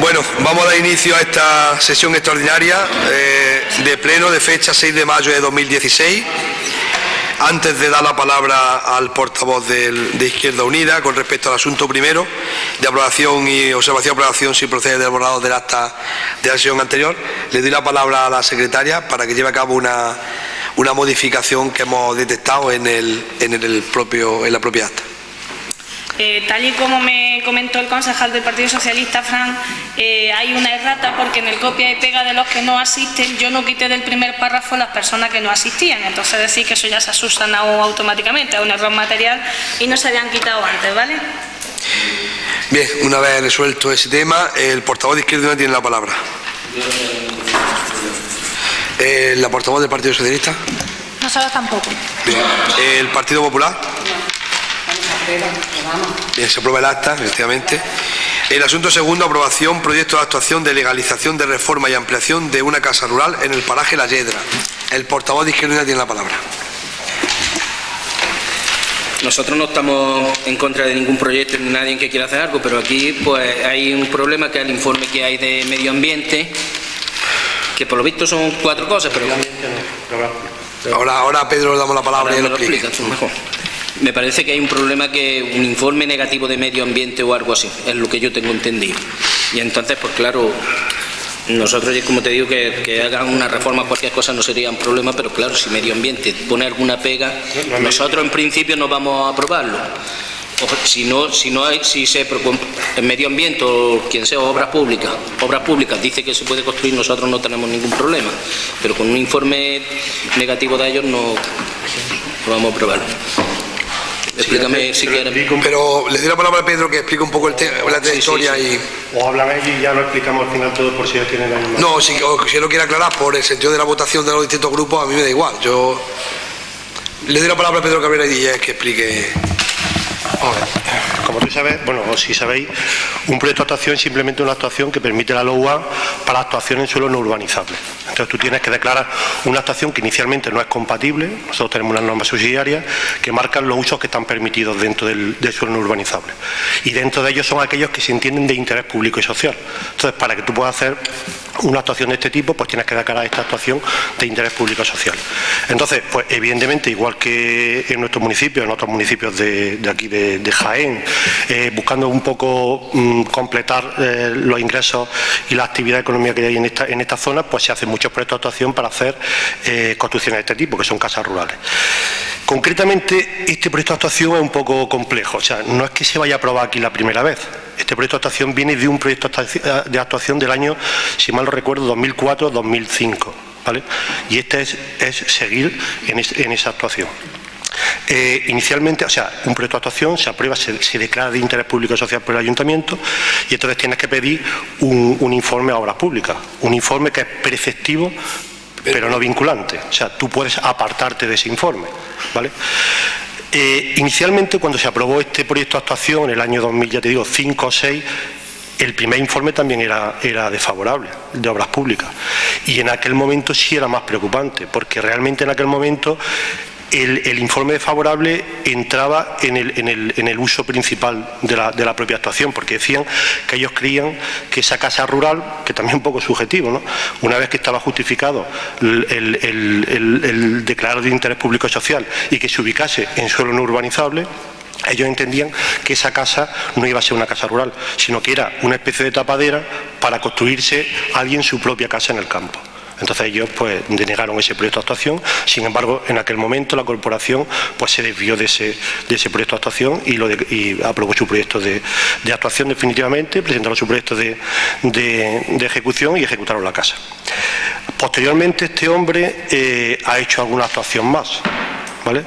Bueno, vamos a dar inicio a esta sesión extraordinaria de pleno de fecha 6 de mayo de 2016. Antes de dar la palabra al portavoz de Izquierda Unida con respecto al asunto primero de aprobación y observación si procede del borrador del acta de la sesión anterior, le doy la palabra a la secretaria para que lleve a cabo una modificación que hemos detectado en la propia acta. Tal y como me comentó el concejal del Partido Socialista, Fran, hay una errata porque en el copia y pega de los que no asisten yo no quité del primer párrafo las personas que no asistían. Entonces decir que eso ya se ha subsanado automáticamente, es un error material y no se habían quitado antes, ¿vale? Bien, una vez resuelto ese tema, el portavoz de Izquierda Unida tiene la palabra. ¿La portavoz del Partido Socialista? Nosotros tampoco. Bien. ¿El Partido Popular? Bien, se aprueba el acta, efectivamente. El asunto segundo, aprobación, proyecto de actuación de legalización de reforma y ampliación de una casa rural en el paraje La Yedra. El portavoz de Izquierda Unida tiene la palabra. Nosotros no estamos en contra de ningún proyecto ni nadie que quiera hacer algo, pero aquí pues hay un problema que es el informe que hay de medio ambiente, que por lo visto son 4 cosas, pero... Ahora a Pedro le damos la palabra y lo explica. Mejor. Me parece que hay un problema que un informe negativo de medio ambiente o algo así, es lo que yo tengo entendido. Y entonces, pues claro, nosotros, como te digo, que hagan una reforma, cualquier cosa no sería un problema, pero claro, si medio ambiente pone alguna pega, nosotros en principio no vamos a aprobarlo. O si se propone en medio ambiente o quien sea obras públicas dice que se puede construir, nosotros no tenemos ningún problema, pero con un informe negativo de ellos no vamos a aprobarlo. Explícame si quieres. Pero le doy la palabra a Pedro que explique un poco la trayectoria. Sí. O háblame y ya lo explicamos al final todo por si ya tienen la misma. No, si lo quiere aclarar por el sentido de la votación de los distintos grupos, a mí me da igual. Yo le doy la palabra a Pedro Cabrera y Díaz que explique. Como tú sabes, bueno, o si sabéis, un proyecto de actuación es simplemente una actuación que permite la LOA para actuación en suelo no urbanizable. Entonces tú tienes que declarar una actuación que inicialmente no es compatible. Nosotros tenemos unas normas subsidiarias que marcan los usos que están permitidos dentro del suelo no urbanizable. Y dentro de ellos son aquellos que se entienden de interés público y social. Entonces, para que tú puedas hacer una actuación de este tipo, pues tienes que declarar esta actuación de interés público y social. Entonces, pues evidentemente, igual que en nuestro municipio, en otros municipios de aquí de Jaén, buscando un poco completar los ingresos y la actividad económica que hay en esta zona, pues se hacen muchos proyectos de actuación para hacer construcciones de este tipo, que son casas rurales. Concretamente, este proyecto de actuación es un poco complejo, o sea, no es que se vaya a aprobar aquí la primera vez. Este proyecto de actuación viene de un proyecto de actuación del año, si mal no recuerdo, 2004-2005, ¿vale? Y este es seguir en esa actuación. Inicialmente, o sea, un proyecto de actuación se aprueba, se declara de interés público y social por el ayuntamiento y entonces tienes que pedir un informe a obras públicas, un informe que es preceptivo pero no vinculante, o sea, tú puedes apartarte de ese informe, ¿vale? Inicialmente, cuando se aprobó este proyecto de actuación en el año 2000, ya te digo, 5 o 6, el primer informe también era desfavorable, de obras públicas, y en aquel momento sí era más preocupante, porque realmente en aquel momento el informe desfavorable entraba en el uso principal de la propia actuación, porque decían que ellos creían que esa casa rural, que también es un poco subjetivo, ¿no? Una vez que estaba justificado el declarado de interés público y social y que se ubicase en suelo no urbanizable, ellos entendían que esa casa no iba a ser una casa rural, sino que era una especie de tapadera para construirse alguien su propia casa en el campo. Entonces ellos pues denegaron ese proyecto de actuación. Sin embargo, en aquel momento la corporación pues se desvió de ese proyecto de actuación y aprobó su proyecto de actuación definitivamente, presentaron su proyecto de ejecución y ejecutaron la casa. Posteriormente este hombre ha hecho alguna actuación más, ¿vale?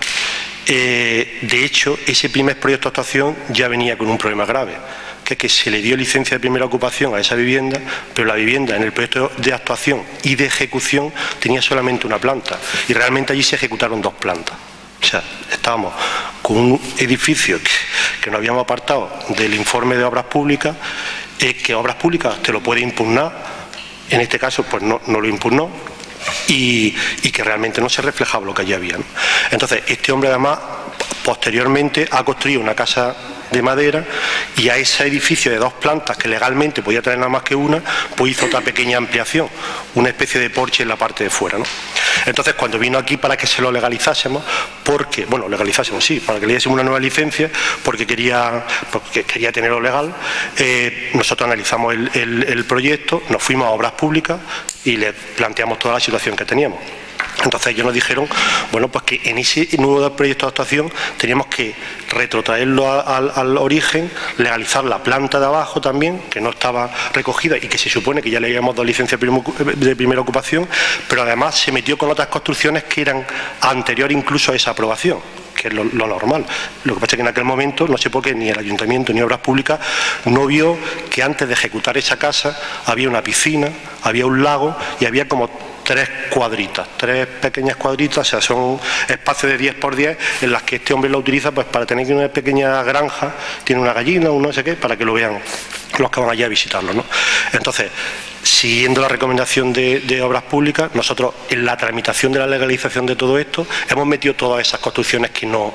De hecho, ese primer proyecto de actuación ya venía con un problema grave, que es que se le dio licencia de primera ocupación a esa vivienda, pero la vivienda en el proyecto de actuación y de ejecución tenía solamente una planta y realmente allí se ejecutaron 2 plantas. O sea, estábamos con un edificio que nos habíamos apartado del informe de obras públicas, que obras públicas te lo puede impugnar, en este caso pues no lo impugnó, y que realmente no se reflejaba lo que allí había, ¿no? Entonces, este hombre además posteriormente ha construido una casa de madera, y a ese edificio de 2 plantas, que legalmente podía tener nada más que una, pues hizo otra pequeña ampliación, una especie de porche en la parte de fuera, ¿no? Entonces, cuando vino aquí para que se lo legalizásemos, para que le diésemos una nueva licencia, porque quería tenerlo legal, nosotros analizamos el proyecto, nos fuimos a Obras Públicas y le planteamos toda la situación que teníamos. Entonces ellos nos dijeron, bueno, pues que en ese nuevo proyecto de actuación teníamos que retrotraerlo al origen, legalizar la planta de abajo también, que no estaba recogida y que se supone que ya le habíamos dado licencia de primera ocupación, pero además se metió con otras construcciones que eran anteriores incluso a esa aprobación, que es lo normal. Lo que pasa es que en aquel momento, no sé por qué, ni el Ayuntamiento ni Obras Públicas no vio que antes de ejecutar esa casa había una piscina, había un lago y había como 3 cuadritas, 3 pequeñas cuadritas, o sea, son espacios de 10 por 10 en las que este hombre lo utiliza pues para tener una pequeña granja, tiene una gallina, un no sé qué, para que lo vean los que van allá a visitarlo, ¿no? Entonces, siguiendo la recomendación de Obras Públicas, nosotros en la tramitación de la legalización de todo esto hemos metido todas esas construcciones que no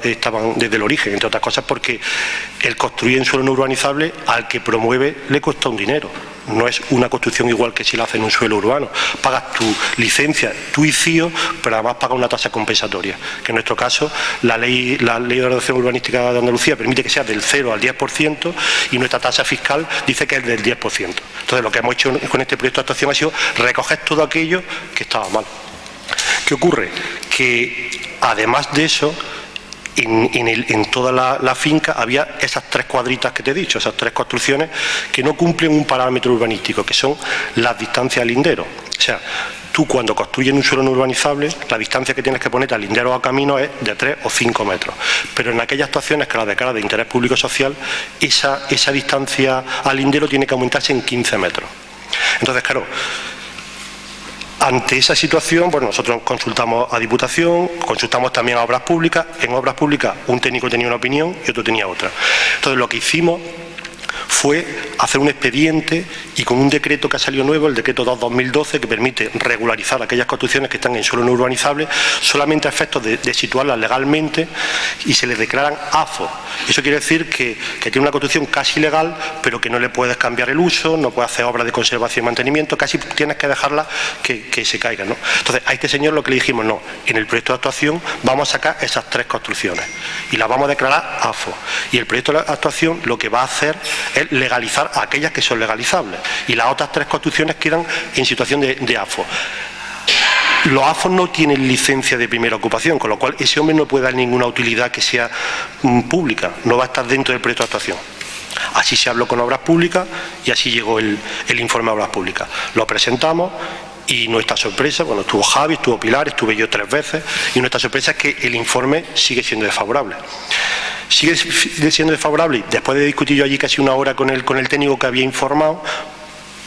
estaban desde el origen, entre otras cosas porque el construir en suelo no urbanizable al que promueve le cuesta un dinero. No es una construcción igual que si la hace en un suelo urbano. Pagas tu licencia, tu ICIO, pero además pagas una tasa compensatoria. Que en nuestro caso, la ley de ordenación urbanística de Andalucía permite que sea del 0 al 10% y nuestra tasa fiscal dice que es del 10%. Entonces, lo que hemos hecho con este proyecto de actuación ha sido recoger todo aquello que estaba mal. ¿Qué ocurre? Que además de eso, en toda la finca había esas 3 cuadritas que te he dicho, esas 3 construcciones que no cumplen un parámetro urbanístico, que son las distancias al lindero. O sea, tú cuando construyes en un suelo no urbanizable, la distancia que tienes que ponerte al lindero o a camino es de 3 o 5 metros. Pero en aquellas actuaciones que las declara de interés público social, esa distancia al lindero tiene que aumentarse en 15 metros. Entonces, claro, ante esa situación, pues nosotros consultamos a Diputación, consultamos también a Obras Públicas. En Obras Públicas un técnico tenía una opinión y otro tenía otra. Entonces lo que hicimos fue hacer un expediente y con un decreto que ha salido nuevo, el decreto 2/2012, que permite regularizar aquellas construcciones que están en suelo no urbanizable solamente a efectos de situarlas legalmente y se les declaran AFO. Eso quiere decir que tiene una construcción casi legal, pero que no le puedes cambiar el uso, no puedes hacer obras de conservación y mantenimiento, casi tienes que dejarla que se caiga, ¿no? Entonces, a este señor lo que le dijimos, no, en el proyecto de actuación vamos a sacar esas 3 construcciones y las vamos a declarar AFO. Y el proyecto de actuación lo que va a hacer es legalizar a aquellas que son legalizables y las otras 3 construcciones quedan en situación de AFO. Los AFOS no tienen licencia de primera ocupación, con lo cual ese hombre no puede dar ninguna utilidad que sea pública, no va a estar dentro del proyecto de actuación. Así se habló con Obras Públicas y así llegó el informe a Obras Públicas. Lo presentamos y nuestra sorpresa, bueno, estuvo Javi, estuvo Pilar, estuve yo 3 veces, y nuestra sorpresa es que el informe sigue siendo desfavorable. Sigue siendo desfavorable, después de discutir yo allí casi 1 hora con el técnico que había informado,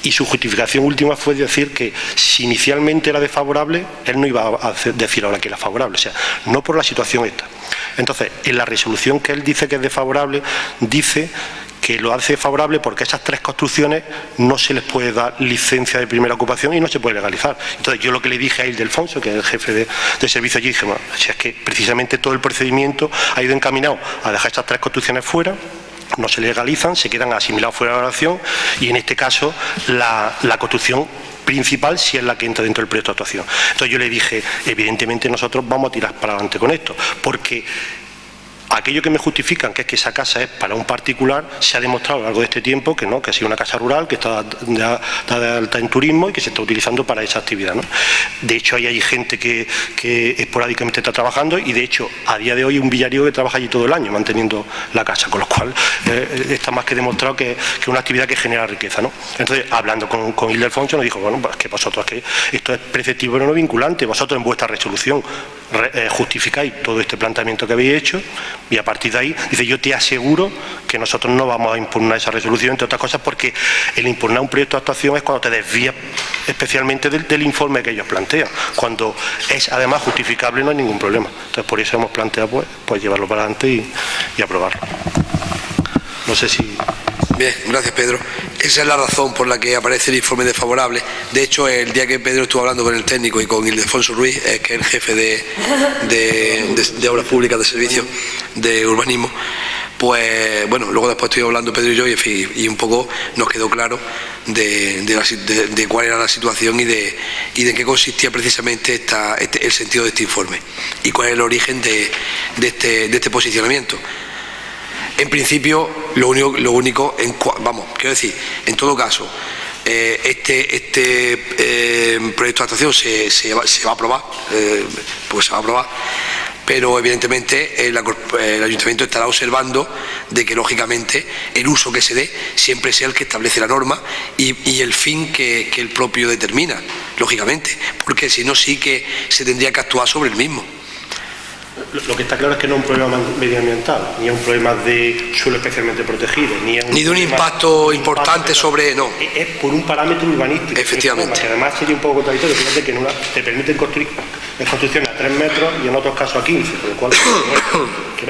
y su justificación última fue decir que si inicialmente era desfavorable, él no iba a decir ahora que era favorable, o sea, no por la situación esta. Entonces, en la resolución que él dice que es desfavorable, dice que lo hace favorable porque esas 3 construcciones no se les puede dar licencia de primera ocupación y no se puede legalizar. Entonces yo lo que le dije a Ildefonso, que es el jefe de servicio allí, dije, bueno, si es que precisamente todo el procedimiento ha ido encaminado a dejar estas 3 construcciones fuera, no se legalizan, se quedan asimilados fuera de la oración y en este caso la construcción principal sí es la que entra dentro del proyecto de actuación. Entonces yo le dije, evidentemente nosotros vamos a tirar para adelante con esto, porque aquello que me justifican, que es que esa casa es para un particular, se ha demostrado a lo largo de este tiempo que no, que ha sido una casa rural, que está de alta en turismo y que se está utilizando para esa actividad, ¿no? De hecho, ahí hay gente que esporádicamente está trabajando y, de hecho, a día de hoy hay un villarío que trabaja allí todo el año manteniendo la casa, con lo cual está más que demostrado que es una actividad que genera riqueza, ¿no? Entonces, hablando con Ildefonso, nos dijo, bueno, pues que vosotros, que esto es preceptivo pero no vinculante, vosotros en vuestra resolución justificáis todo este planteamiento que habéis hecho. Y a partir de ahí, dice, yo te aseguro que nosotros no vamos a impugnar esa resolución, entre otras cosas porque el impugnar un proyecto de actuación es cuando te desvías especialmente del informe que ellos plantean. Cuando es además justificable no hay ningún problema. Entonces por eso hemos planteado pues llevarlo para adelante y aprobarlo. No sé si... Bien, gracias Pedro. Esa es la razón por la que aparece el informe desfavorable. De hecho, el día que Pedro estuvo hablando con el técnico y con Ildefonso Ruiz, que es el jefe de Obras Públicas de Servicios de Urbanismo, pues bueno, luego después estoy hablando Pedro y yo, y en fin, y un poco nos quedó claro de cuál era la situación y de qué consistía precisamente el sentido de este informe y cuál es el origen de este posicionamiento. En principio, lo único, quiero decir, en todo caso, este proyecto de actuación se va a aprobar, pues se va a aprobar, pero evidentemente el Ayuntamiento estará observando de que lógicamente el uso que se dé siempre sea el que establece la norma y el fin que el propio determina, lógicamente, porque si no sí que se tendría que actuar sobre el mismo. Lo que está claro es que no es un problema medioambiental, ni es un problema de suelo especialmente protegido, ni de un impacto importante sobre... no. Es por un parámetro urbanístico. Efectivamente. Que además sería un poco contradictorio. Fíjate que te permiten construir en construcción a 3 metros y en otros casos a 15, con lo cual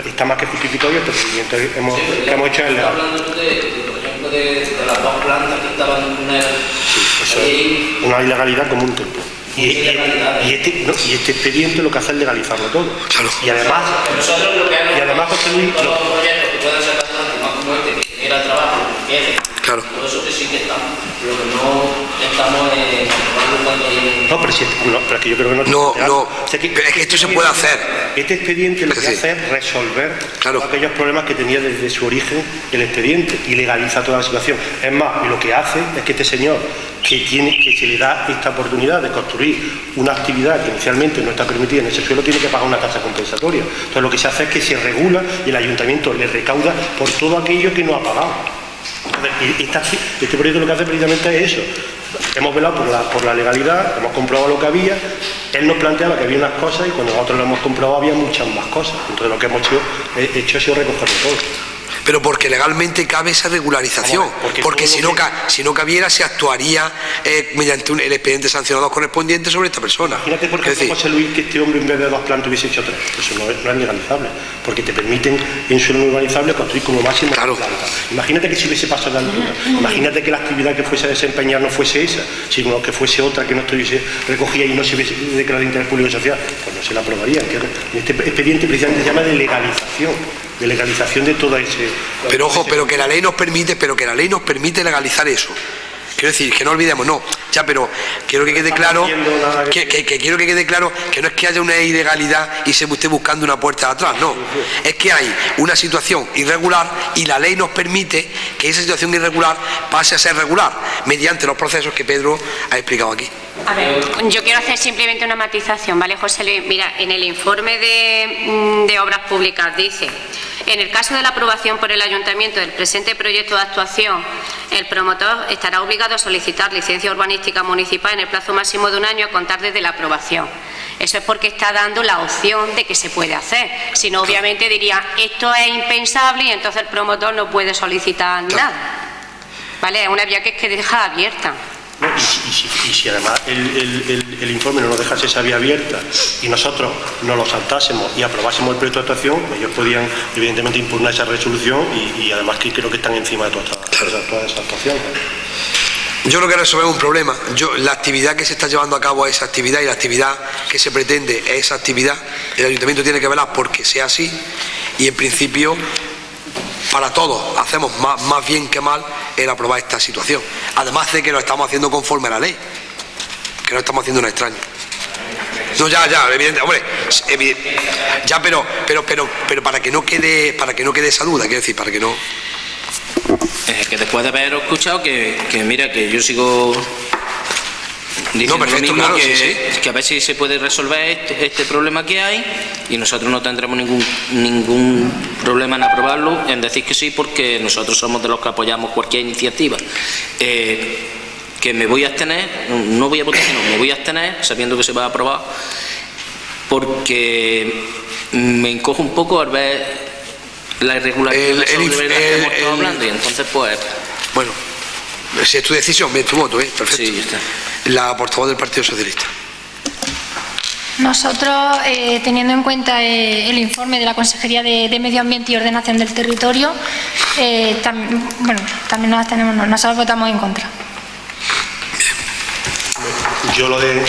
está más que justificado y el procedimiento que hemos hecho es legal. Hablando tú por ejemplo, de las 2 plantas que estaban en el... Sí, eso es una ilegalidad como un templo. Y este expediente lo que hace es legalizarlo todo. Claro. Y además, José Luis, todos los proyectos que puedan ser bastante más como este, que genera trabajo, claro. todo eso que sí que estamos. Lo que no estamos es cuando hay... No, pero es que yo creo que no. O sea, es que esto se puede hacer. Este expediente lo que hace es resolver todos aquellos problemas que tenía desde su origen el expediente y legaliza toda la situación. Es más, y lo que hace es que este señor que se le da esta oportunidad de construir una actividad que inicialmente no está permitida en ese suelo, tiene que pagar una tasa compensatoria. Entonces lo que se hace es que se regula y el ayuntamiento le recauda por todo aquello que no ha pagado. Este proyecto lo que hace precisamente es eso. Hemos velado por la legalidad, hemos comprobado lo que había, él nos planteaba que había unas cosas y cuando nosotros lo hemos comprobado había muchas más cosas. Entonces lo que hemos hecho ha sido recogerlo todo. Pero porque legalmente cabe esa regularización, porque si no cabiera se actuaría mediante el expediente sancionado correspondiente sobre esta persona. Imagínate, por ejemplo, José Luis, que este hombre en vez de 2 plantas hubiese hecho 3. Eso no es legalizable, porque te permiten en suelo no urbanizable construir como máximo 3 plantas. Imagínate que si hubiese pasado de altura, imagínate que la actividad que fuese a desempeñar no fuese esa, sino que fuese otra que no estuviese recogida y no se hubiese declarado de interés público y social, pues no se la aprobaría. Este expediente precisamente se llama de legalización de todo ese... Pero ojo, pero que la ley nos permite legalizar eso. Quiero decir, que no olvidemos, pero quiero que quede claro que no es que haya una ilegalidad y se esté buscando una puerta de atrás, no. Es que hay una situación irregular y la ley nos permite que esa situación irregular pase a ser regular mediante los procesos que Pedro ha explicado aquí. A ver, yo quiero hacer simplemente una matización, ¿vale, José Luis? Mira, en el informe de Obras Públicas dice: en el caso de la aprobación por el Ayuntamiento del presente proyecto de actuación, el promotor estará obligado a solicitar licencia urbanística municipal en el plazo máximo de 1 año a contar desde la aprobación. Eso es porque está dando la opción de que se puede hacer. Si no, obviamente diría, esto es impensable y entonces el promotor no puede solicitar nada. ¿Vale? Es una vía que deja abierta. Y si además el informe no nos dejase esa vía abierta y nosotros no lo saltásemos y aprobásemos el proyecto de actuación, ellos podían evidentemente impugnar esa resolución y además que creo que están encima de toda esa actuación. Yo creo que resolver un problema. La actividad que se está llevando a cabo es esa actividad y la actividad que se pretende es esa actividad. El ayuntamiento tiene que velar porque sea así y en principio para todos hacemos más bien que mal el aprobar esta situación. Además de que lo estamos haciendo conforme a la ley, que no estamos haciendo un extraño. No, evidente, hombre, ya, pero para que no quede esa duda, quiero decir, para que no. Que después de haber escuchado que mira, que yo sigo diciendo lo mismo, claro, que a ver si se puede resolver este problema que hay y nosotros no tendremos ningún problema en aprobarlo, en decir que sí, porque nosotros somos de los que apoyamos cualquier iniciativa. Que me voy a abstener, no voy a votar, sino me voy a abstener sabiendo que se va a aprobar, porque me encojo un poco al ver la irregularidad que hemos estado hablando y entonces pues... Bueno, si es tu decisión, bien, tu voto, perfecto. Sí, ya está. La portavoz del Partido Socialista. Nosotros, teniendo en cuenta el informe de la Consejería de Medio Ambiente y Ordenación del Territorio, también nosotros votamos en contra. Yo lo de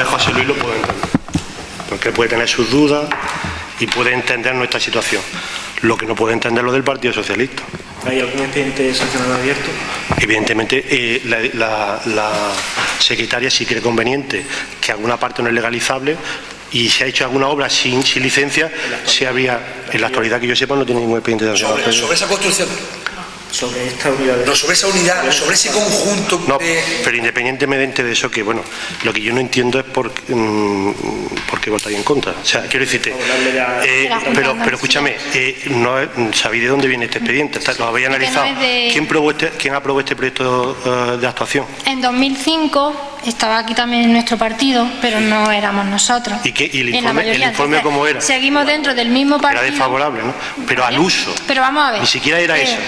José Luis lo puedo entender, porque puede tener sus dudas y puede entender nuestra situación. Lo que no puedo entender es lo del Partido Socialista. ¿Hay algún expediente sancionado abierto? Evidentemente, la secretaria sí cree conveniente que alguna parte no es legalizable y se ha hecho alguna obra sin licencia, se habría, en la actualidad que yo sepa, no tiene ningún expediente sancionado. Sobre esa construcción. Sobre esta unidad. No, sobre esa unidad, sobre ese conjunto. No, pero independientemente de eso, que bueno, lo que yo no entiendo es por qué votáis en contra. O sea, quiero decirte, pero escúchame, no sabéis de dónde viene este expediente, lo habéis analizado. ¿Quién aprobó este proyecto de actuación? En 2005 estaba aquí también nuestro partido, pero no éramos nosotros. ¿Y el informe cómo era? Seguimos dentro del mismo partido. Era desfavorable, ¿no? Pero al uso. Pero vamos a ver. Ni siquiera era eso.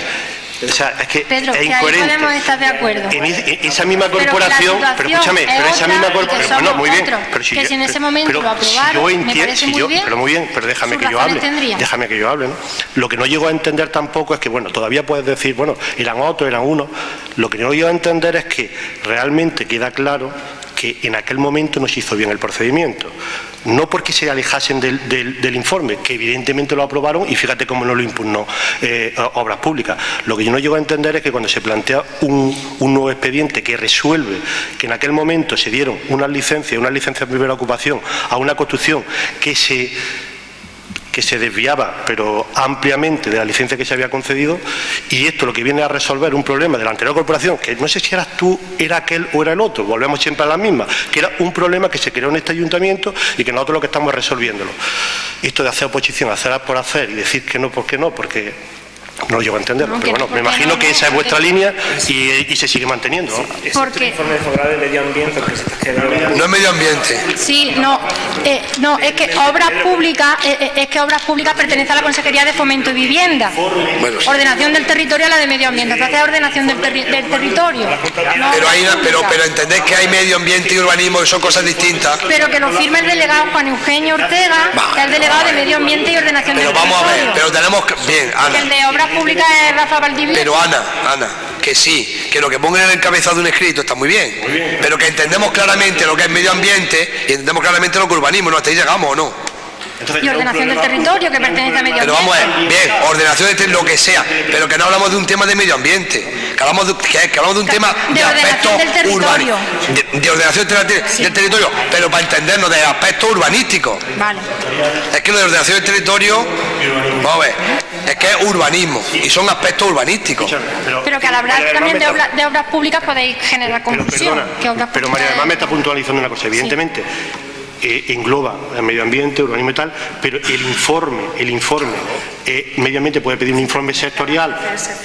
O sea, es que Pedro, es que incoherente. ahí podemos estar de acuerdo. En esa misma corporación, pero escúchame, pero esa misma corporación, bueno, muy bien, pero si en ese momento lo aprobaron, me parece muy bien. Pero muy bien, pero déjame que yo hable, déjame que yo hable, ¿no? Lo que no llego a entender tampoco es que, bueno, todavía puedes decir, bueno, eran otros, eran unos. Lo que no llego a entender es que realmente queda claro que en aquel momento no se hizo bien el procedimiento. No porque se alejasen del informe, que evidentemente lo aprobaron y fíjate cómo no lo impugnó Obras Públicas. Lo que yo no llego a entender es que cuando se plantea un nuevo expediente que resuelve que en aquel momento se dieron unas licencias de primera ocupación a una construcción que se desviaba, pero ampliamente, de la licencia que se había concedido, y esto lo que viene a resolver un problema de la anterior corporación, que no sé si eras tú, era aquel o era el otro, volvemos siempre a la misma, que era un problema que se creó en este ayuntamiento y que nosotros lo que estamos resolviéndolo. Esto de hacer oposición, hacer por hacer y decir que no, ¿por qué no? Porque no lo llego a entender, pero bueno, me imagino que esa es vuestra línea y se sigue manteniendo, ¿no? ¿Existe un informe favorable de medio ambiente que se está quedando? No es medio ambiente. Sí, no, es que Obras Públicas pertenece a la Consejería de Fomento y Vivienda. Bueno, sí. Ordenación del territorio a la de medio ambiente. Entonces, ordenación del territorio. No, pero entendés que hay medio ambiente y urbanismo, que son cosas distintas. Pero que lo firme el delegado Juan Eugenio Ortega, que es el delegado de Medio Ambiente y Ordenación del Territorio. Pero vamos a ver, pero tenemos que... Bien, Ana. Que el de Obras Públicas es Rafa Valdivieso. Pero Ana, que sí, que lo que pongan en el encabezado de un escrito está muy bien, pero que entendemos claramente lo que es medio ambiente y entendemos claramente lo que es urbanismo, ¿no? ¿Hasta ahí llegamos o no? Entonces, y ordenación del territorio, que pertenece a medio ambiente. Pero vamos a ver, bien, ordenación de lo que sea, pero que no hablamos de un tema de medio ambiente, que hablamos de un tema de aspectos urbanísticos. De ordenación del territorio, pero para entendernos de aspectos urbanísticos. Vale. Es que lo de ordenación del territorio, vamos a ver, es que es urbanismo y son aspectos urbanísticos. Pero que al hablar también de obras públicas podéis generar confusión. Pero María, además me está puntualizando una cosa, evidentemente. Engloba el medio ambiente, urbanismo y tal, pero el informe, medio ambiente puede pedir un informe sectorial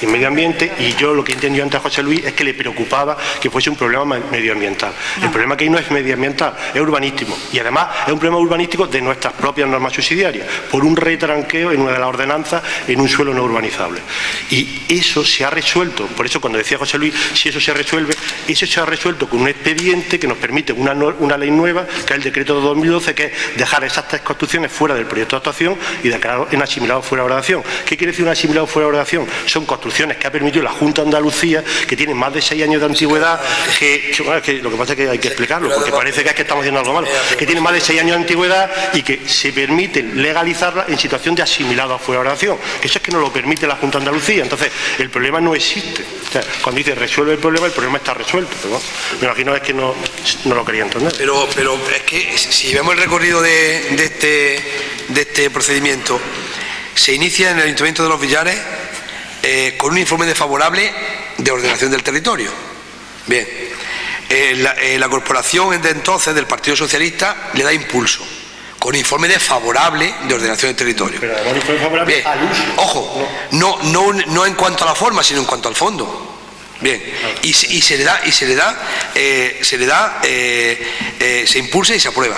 en medio ambiente y yo lo que he entendido antes a José Luis es que le preocupaba que fuese un problema medioambiental. El problema que hay no es medioambiental, es urbanístico y además es un problema urbanístico de nuestras propias normas subsidiarias, por un retranqueo en una de las ordenanzas en un suelo no urbanizable. Y eso se ha resuelto, por eso cuando decía José Luis, si eso se resuelve, eso se ha resuelto con un expediente que nos permite una ley nueva, que es el decreto de 2012, que es dejar esas tres construcciones fuera del proyecto de actuación y declarar en asimilado fuera de ordenación. ¿Qué quiere decir un asimilado fuera de ordenación? Son construcciones que ha permitido la Junta de Andalucía, que tienen más de 6 años de antigüedad, que lo que pasa es que hay que explicarlo, porque parece que estamos haciendo algo malo, que tienen más de 6 años de antigüedad y que se permiten legalizarla en situación de asimilado fuera de ordenación. Eso es que no lo permite la Junta de Andalucía. Entonces, el problema no existe. O sea, cuando dice resuelve el problema está resuelto. Pero bueno, me imagino es que no lo quería entender. Pero es que si vemos el recorrido de este procedimiento, se inicia en el Ayuntamiento de Los Villares con un informe desfavorable de ordenación del territorio. Bien, la corporación de entonces del Partido Socialista le da impulso con informe desfavorable de ordenación del territorio. Pero además informe favorable bien, al uso. Ojo, no en cuanto a la forma, sino en cuanto al fondo. Bien, se impulsa y se aprueba.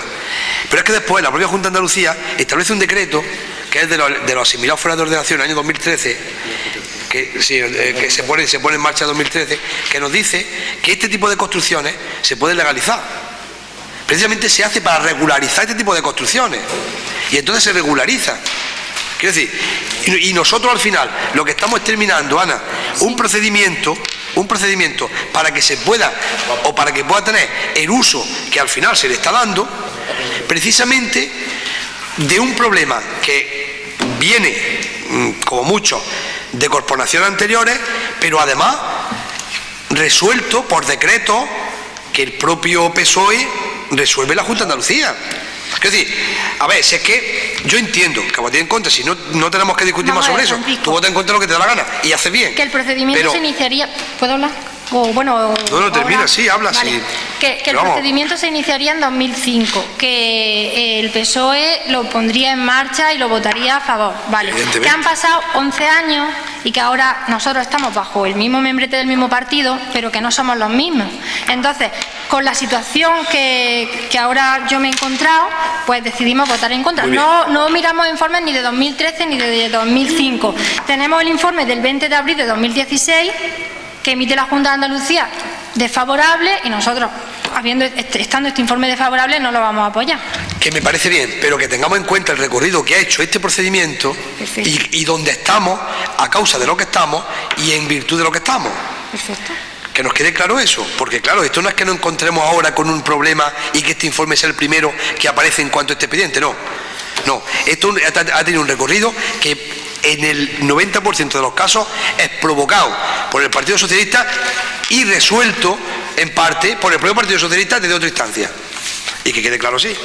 Pero es que después la propia Junta de Andalucía establece un decreto que es de los asimilados fuera de ordenación, año 2013, que se pone en marcha en 2013, que nos dice que este tipo de construcciones se pueden legalizar. Precisamente se hace para regularizar este tipo de construcciones. Y entonces se regulariza. Quiero decir, y nosotros al final lo que estamos terminando, Ana, un procedimiento para que se pueda, o para que pueda tener el uso que al final se le está dando, precisamente de un problema que viene como mucho, de corporaciones anteriores, pero además resuelto por decreto que el propio PSOE resuelve la Junta de Andalucía. Es decir, a ver, si es que yo entiendo que voté en contra, si no tenemos que discutir más sobre eso. Tú votas en contra de lo que te da la gana y haces bien. Que el procedimiento se iniciaría... ¿Puedo hablar? O bueno... No, termina, sí, habla, vale. sí. Que el procedimiento se iniciaría en 2005, que el PSOE lo pondría en marcha y lo votaría a favor. Vale. Que han pasado 11 años y que ahora nosotros estamos bajo el mismo membrete del mismo partido, pero que no somos los mismos. Entonces, con la situación que ahora yo me he encontrado, pues decidimos votar en contra. No miramos informes ni de 2013 ni de 2005. Tenemos el informe del 20 de abril de 2016 que emite la Junta de Andalucía desfavorable y nosotros, estando este informe desfavorable, no lo vamos a apoyar. Que me parece bien, pero que tengamos en cuenta el recorrido que ha hecho este procedimiento y donde estamos, a causa de lo que estamos y en virtud de lo que estamos. Perfecto. Que nos quede claro eso, porque claro, esto no es que nos encontremos ahora con un problema y que este informe sea el primero que aparece en cuanto a este expediente, no. No, esto ha tenido un recorrido que en el 90% de los casos es provocado por el Partido Socialista y resuelto en parte por el propio Partido Socialista desde otra instancia. Y que quede claro así.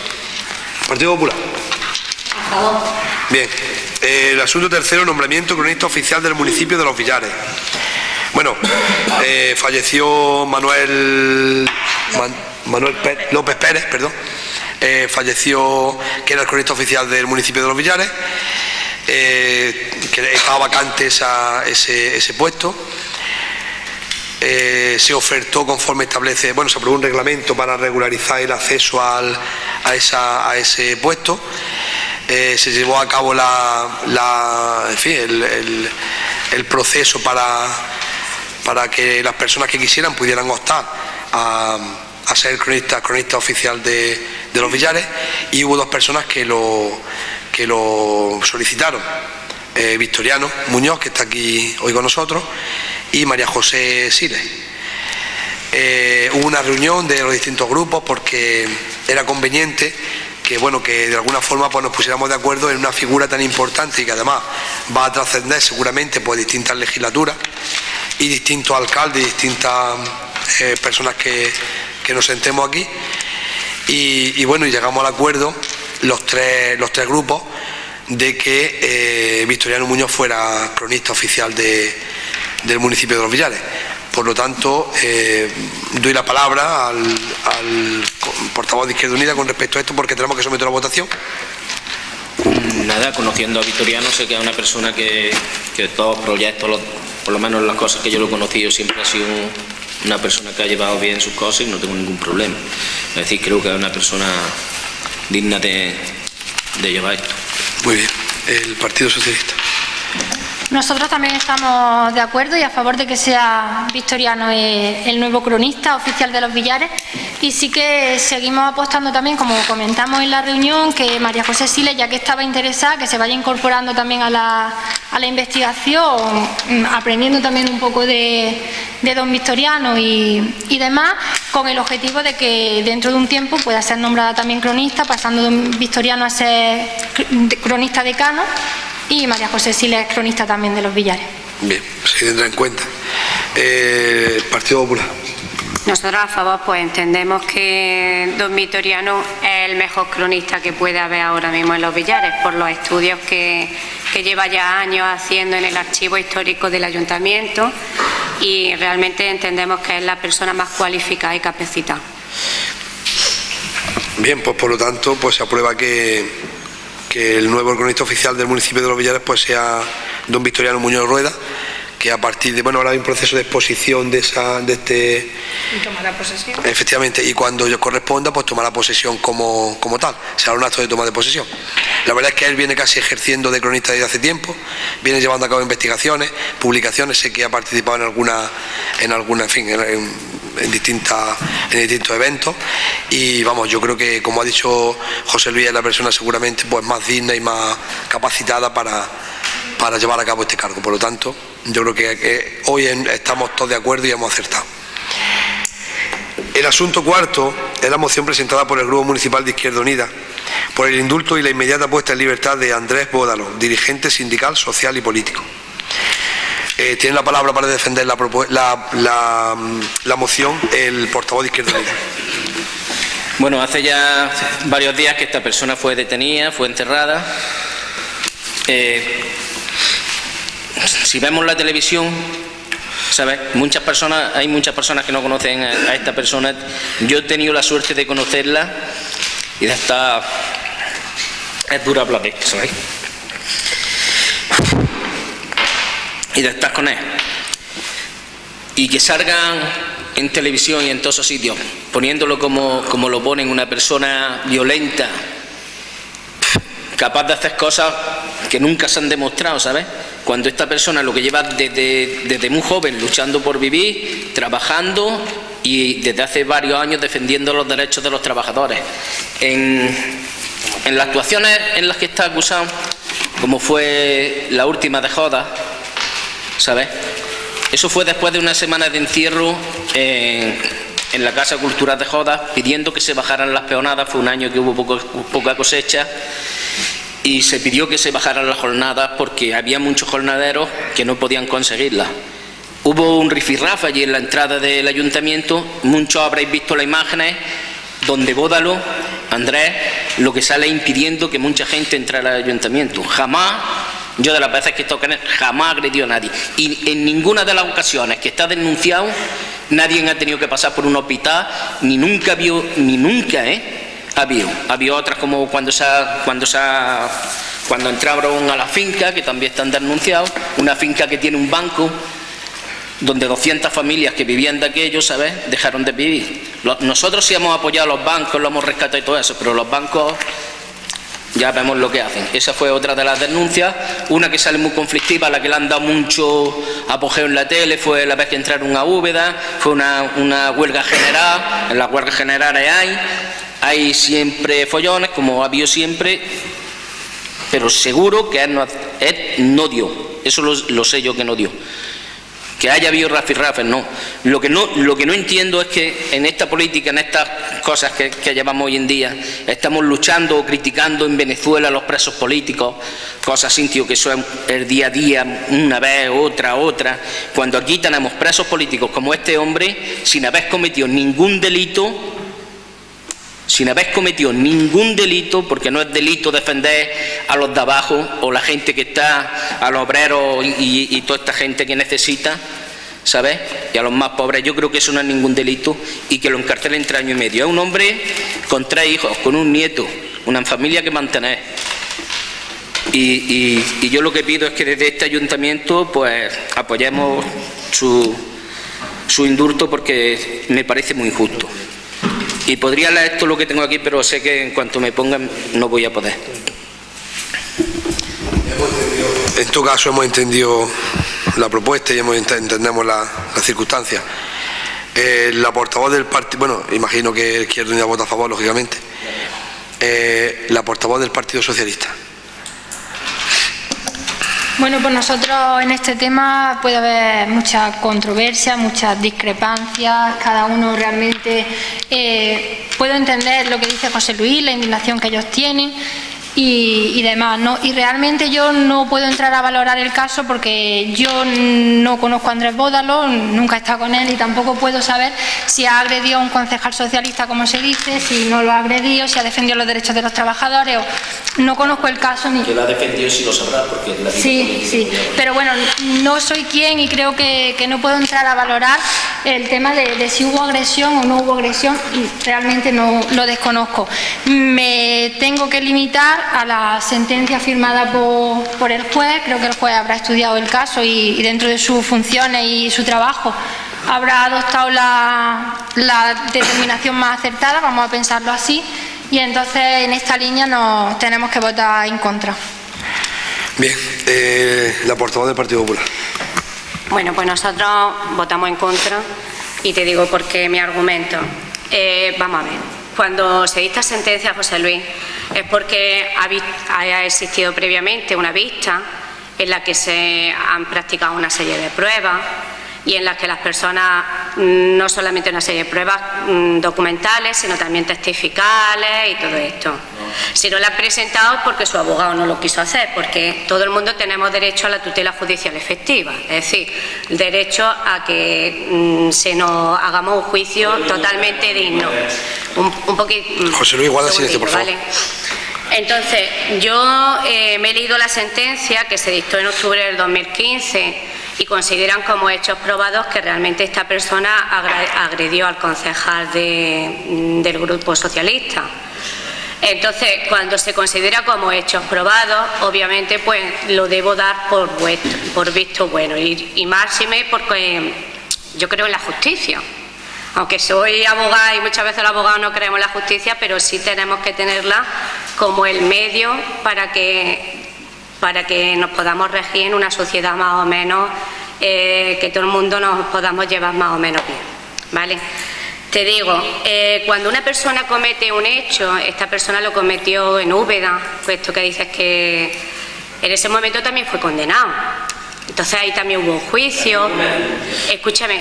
Partido Popular. A favor. Bien. El asunto tercero, nombramiento cronista oficial del municipio de Los Villares. Bueno, falleció Manuel López Pérez, perdón. Falleció, que era el cronista oficial del municipio de Los Villares. Que estaba vacante ese puesto. Se ofertó conforme establece, se aprobó un reglamento para regularizar el acceso a ese puesto. Se llevó a cabo el proceso para que las personas que quisieran pudieran optar a ser cronista oficial de Los Villares, y hubo 2 personas que lo solicitaron, Victoriano Muñoz, que está aquí hoy con nosotros, y María José Siles. Hubo una reunión de los distintos grupos porque era conveniente que de alguna forma nos pusiéramos de acuerdo en una figura tan importante y que además va a trascender seguramente por distintas legislaturas y distintos alcaldes y distintas personas que nos sentemos aquí, y llegamos al acuerdo los tres grupos de que Victoriano Muñoz fuera cronista oficial del municipio de Los Villares. Por lo tanto, doy la palabra al portavoz de Izquierda Unida con respecto a esto, porque tenemos que someter a votación. Nada, conociendo a Victoriano, sé que es una persona que todos los proyectos, por lo menos las cosas que yo lo he conocido, siempre ha sido una persona que ha llevado bien sus cosas y no tengo ningún problema. Es decir, creo que es una persona digna de llevar esto. Muy bien. El Partido Socialista. Nosotros también estamos de acuerdo y a favor de que sea Victoriano el nuevo cronista oficial de Los Villares, y sí que seguimos apostando también, como comentamos en la reunión, que María José Siles, ya que estaba interesada, que se vaya incorporando también a la investigación, aprendiendo también un poco de don Victoriano y demás, con el objetivo de que dentro de un tiempo pueda ser nombrada también cronista, pasando don Victoriano a ser cronista decano, y María José Siles es cronista también de Los Villares. Bien, se tendrá en cuenta. Partido Popular. Nosotros a favor, pues entendemos que don Victoriano es el mejor cronista que puede haber ahora mismo en Los Villares, por los estudios que lleva ya años haciendo en el archivo histórico del ayuntamiento, y realmente entendemos que es la persona más cualificada y capacitada. Bien, pues por lo tanto, pues se aprueba que el nuevo cronista oficial del municipio de Los Villares pues sea don Victoriano Muñoz Rueda, que a partir de, ahora hay un proceso de exposición de este... Y tomará posesión. Efectivamente, y cuando yo corresponda, pues tomará posesión como tal, será un acto de toma de posesión. La verdad es que él viene casi ejerciendo de cronista desde hace tiempo, viene llevando a cabo investigaciones, publicaciones, sé que ha participado en distintos eventos, y yo creo que, como ha dicho José Luis, es la persona seguramente pues más digna y más capacitada para llevar a cabo este cargo. Por lo tanto, yo creo que hoy estamos todos de acuerdo y hemos acertado. El asunto cuarto es la moción presentada por el Grupo Municipal de Izquierda Unida por el indulto y la inmediata puesta en libertad de Andrés Bódalo, dirigente sindical, social y político. Tiene la palabra para defender la moción el portavoz de Izquierda Unida. Bueno, hace ya varios días que esta persona fue detenida, fue encerrada. Si vemos la televisión, ¿sabes? Hay muchas personas que no conocen a esta persona. Yo he tenido la suerte de conocerla y de estar... Es dura hablar de esto, ¿sabes? Y de estar con él. Y que salgan en televisión y en todos esos sitios, poniéndolo como lo ponen, una persona violenta, capaz de hacer cosas que nunca se han demostrado, ¿sabes? Cuando esta persona lo que lleva desde muy joven luchando por vivir, trabajando y desde hace varios años defendiendo los derechos de los trabajadores. En las actuaciones en las que está acusado, como fue la última de Jodas, ¿sabes? Eso fue después de una semana de encierro en la Casa Cultural de Jodas, pidiendo que se bajaran las peonadas. Fue un año que hubo poca cosecha y se pidió que se bajaran las jornadas porque había muchos jornaderos que no podían conseguirlas. Hubo un rifirrafe allí en la entrada del ayuntamiento. Muchos habréis visto las imágenes donde Bódalo, Andrés, lo que sale impidiendo que mucha gente entrara al ayuntamiento. Jamás, yo de las veces que tocan, jamás agredió a nadie. Y en ninguna de las ocasiones que está denunciado, nadie ha tenido que pasar por un hospital, ni nunca ha habido otras como cuando entraron a la finca, que también están denunciados, una finca que tiene un banco donde 200 familias que vivían de aquello, ¿sabes?, dejaron de vivir. Nosotros sí hemos apoyado a los bancos, lo hemos rescatado y todo eso, pero los bancos ya vemos lo que hacen. Esa fue otra de las denuncias. Una que sale muy conflictiva, a la que le han dado mucho apogeo en la tele, fue la vez que entraron a Úbeda, fue una huelga general. En las huelgas generales hay siempre follones, como ha habido siempre, pero seguro que él no dio. Eso lo sé yo que no dio. Que haya habido rafirrafes, no. Lo que no entiendo es que en esta política, en estas cosas que llevamos hoy en día, estamos luchando o criticando en Venezuela a los presos políticos, cosas así, tío, que eso es el día a día, una vez, otra, cuando aquí tenemos presos políticos como este hombre, sin haber cometido ningún delito, porque no es delito defender a los de abajo o la gente que está, a los obreros y toda esta gente que necesita, ¿sabes? Y a los más pobres. Yo creo que eso no es ningún delito y que lo encarcelen 3 años y medio. Es un hombre con 3 hijos, con un nieto, una familia que mantener. Y yo lo que pido es que desde este ayuntamiento pues apoyemos su indulto, porque me parece muy injusto. Y podría leer esto lo que tengo aquí, pero sé que en cuanto me pongan no voy a poder. En tu caso hemos entendido la propuesta y entendemos las circunstancias. La portavoz del partido, bueno, imagino que Izquierda Unida vota a favor, lógicamente. La portavoz del Partido Socialista. Bueno, pues nosotros en este tema puede haber mucha controversia, muchas discrepancias, cada uno realmente puedo entender lo que dice José Luis, la indignación que ellos tienen y demás, ¿no? Y realmente yo no puedo entrar a valorar el caso porque yo no conozco a Andrés Bódalo, nunca he estado con él y tampoco puedo saber si ha agredido a un concejal socialista, como se dice, si no lo ha agredido, si ha defendido los derechos de los trabajadores. No conozco el caso ni... Que lo ha defendido sí lo sabrá, porque... Sí, pero bueno, no soy quien y creo que no puedo entrar a valorar el tema de si hubo agresión o no hubo agresión, y realmente no lo desconozco. Me tengo que limitar a la sentencia firmada por el juez. Creo que el juez habrá estudiado el caso y dentro de sus funciones y su trabajo habrá adoptado la determinación más acertada, vamos a pensarlo así, y entonces en esta línea nos tenemos que votar en contra. Bien, la portavoz del Partido Popular. Bueno, pues nosotros votamos en contra y te digo por qué mi argumento. Vamos a ver. Cuando se dicta sentencia, José Luis, es porque haya existido previamente una vista en la que se han practicado una serie de pruebas y en las que las personas no solamente una serie de pruebas documentales, sino también testificales y todo esto. Si no la han presentado es porque su abogado no lo quiso hacer, porque todo el mundo tenemos derecho a la tutela judicial efectiva, es decir, el derecho a que se nos hagamos un juicio totalmente digno. Un poquito. José Luis, guarda silencio, por favor. ¿Vale? Entonces, yo me he leído la sentencia que se dictó en octubre del 2015 y consideran como hechos probados que realmente esta persona agredió al concejal del Grupo Socialista. Entonces, cuando se considera como hechos probados, obviamente pues lo debo dar por visto bueno y máxime porque yo creo en la justicia. Aunque soy abogada y muchas veces los abogados no creemos en la justicia, pero sí tenemos que tenerla como el medio para que nos podamos regir en una sociedad más o menos, que todo el mundo nos podamos llevar más o menos bien, ¿vale? Te digo, cuando una persona comete un hecho, esta persona lo cometió en Úbeda, pues esto que dices que en ese momento también fue condenado. Entonces ahí también hubo un juicio, escúchame,